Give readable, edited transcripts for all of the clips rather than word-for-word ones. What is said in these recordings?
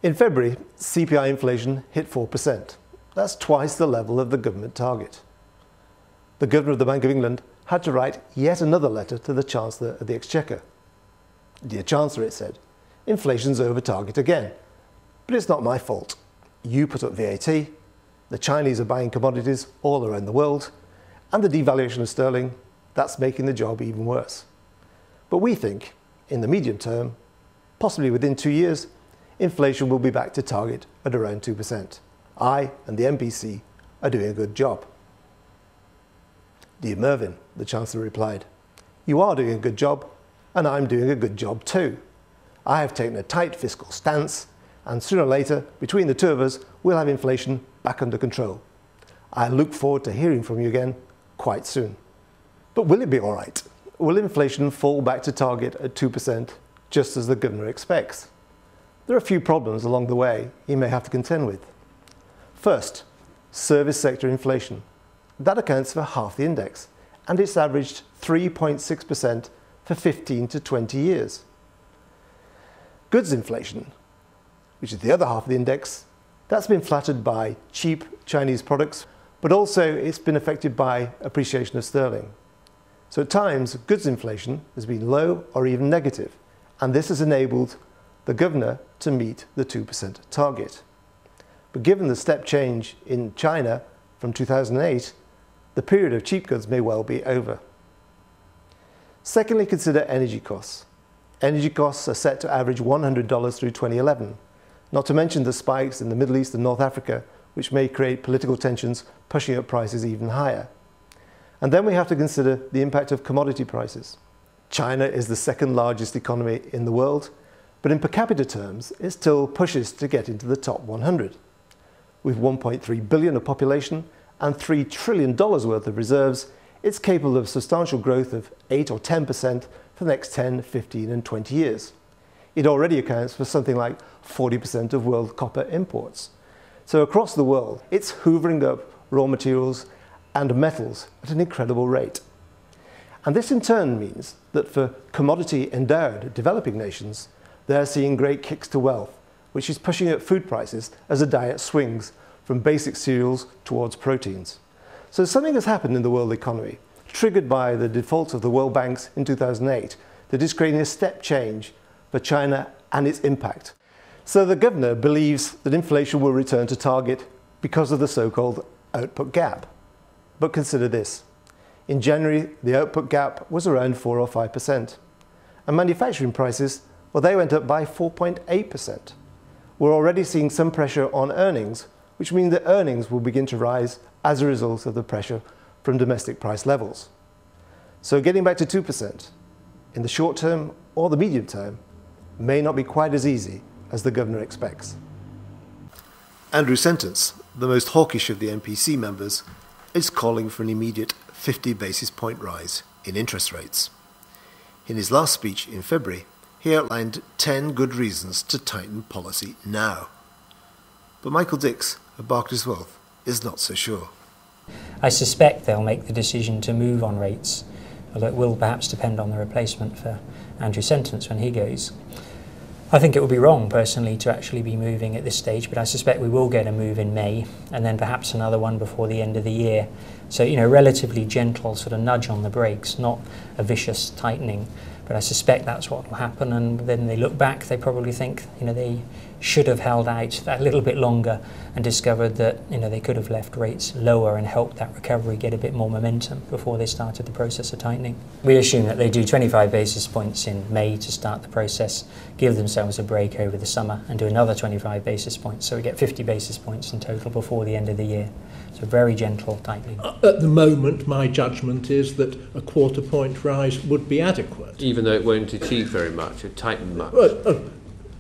In February, CPI inflation hit 4%. That's twice the level of the government target. The Governor of the Bank of England had to write yet another letter to the Chancellor of the Exchequer. "Dear Chancellor," it said, "inflation's over target again. But it's not my fault. You put up VAT, the Chinese are buying commodities all around the world, and the devaluation of sterling, that's making the job even worse. But we think, in the medium term, possibly within 2 years, inflation will be back to target at around 2%. I and the MPC are doing a good job." "Dear Mervyn," the Chancellor replied, "you are doing a good job, and I'm doing a good job too. I have taken a tight fiscal stance, and sooner or later, between the two of us, we'll have inflation back under control. I look forward to hearing from you again quite soon." But will it be all right? Will inflation fall back to target at 2%, just as the Governor expects? There are a few problems along the way he may have to contend with. First, service sector inflation. That accounts for half the index, and it's averaged 3.6% for 15 to 20 years. Goods inflation, which is the other half of the index, that's been flattered by cheap Chinese products, but also it's been affected by appreciation of sterling. So at times, goods inflation has been low or even negative, and this has enabled the Governor to meet the 2% target. But given the step change in China from 2008, the period of cheap goods may well be over. Secondly, consider energy costs. Energy costs are set to average $100 through 2011, not to mention the spikes in the Middle East and North Africa, which may create political tensions, pushing up prices even higher. And then we have to consider the impact of commodity prices. China is the second largest economy in the world, but in per capita terms, it still pushes to get into the top 100. With 1.3 billion of population and $3 trillion worth of reserves, it's capable of substantial growth of 8 or 10% for the next 10, 15 and 20 years. It already accounts for something like 40% of world copper imports. So across the world, it's hoovering up raw materials and metals at an incredible rate. And this in turn means that for commodity-endowed developing nations, they're seeing great kicks to wealth, which is pushing up food prices as the diet swings from basic cereals towards proteins. So something has happened in the world economy, triggered by the default of the world banks in 2008, that is creating a step change for China and its impact. So the Governor believes that inflation will return to target because of the so-called output gap. But consider this. In January, the output gap was around 4 or 5%. And manufacturing prices, well, they went up by 4.8%. We're already seeing some pressure on earnings, which means that earnings will begin to rise as a result of the pressure from domestic price levels. So getting back to 2% in the short term or the medium term may not be quite as easy as the Governor expects. Andrew Sentence, the most hawkish of the MPC members, is calling for an immediate 50 basis point rise in interest rates. In his last speech in February, he outlined 10 good reasons to tighten policy now. But Michael Dix of Barclays Wealth is not so sure. I suspect they'll make the decision to move on rates, although it will perhaps depend on the replacement for Andrew Sentence when he goes. I think it would be wrong, personally, to actually be moving at this stage, but I suspect we will get a move in May, and then perhaps another one before the end of the year. So, relatively gentle sort of nudge on the brakes, not a vicious tightening. But I suspect that's what will happen, and then they look back, they probably think, they should have held out a little bit longer and discovered that, they could have left rates lower and helped that recovery get a bit more momentum before they started the process of tightening. We assume that they do 25 basis points in May to start the process, give themselves a break over the summer and do another 25 basis points. So we get 50 basis points in total before the end of the year. So very gentle tightening. At the moment, my judgment is that a quarter point rise would be adequate. Even though it won't achieve very much, it tightened much.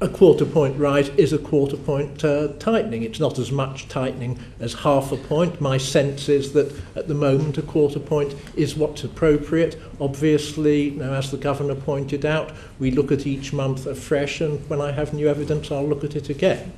A quarter point rise is a quarter point tightening. It's not as much tightening as half a point. My sense is that at the moment a quarter point is what's appropriate. Obviously, as the Governor pointed out, we look at each month afresh, and when I have new evidence I'll look at it again.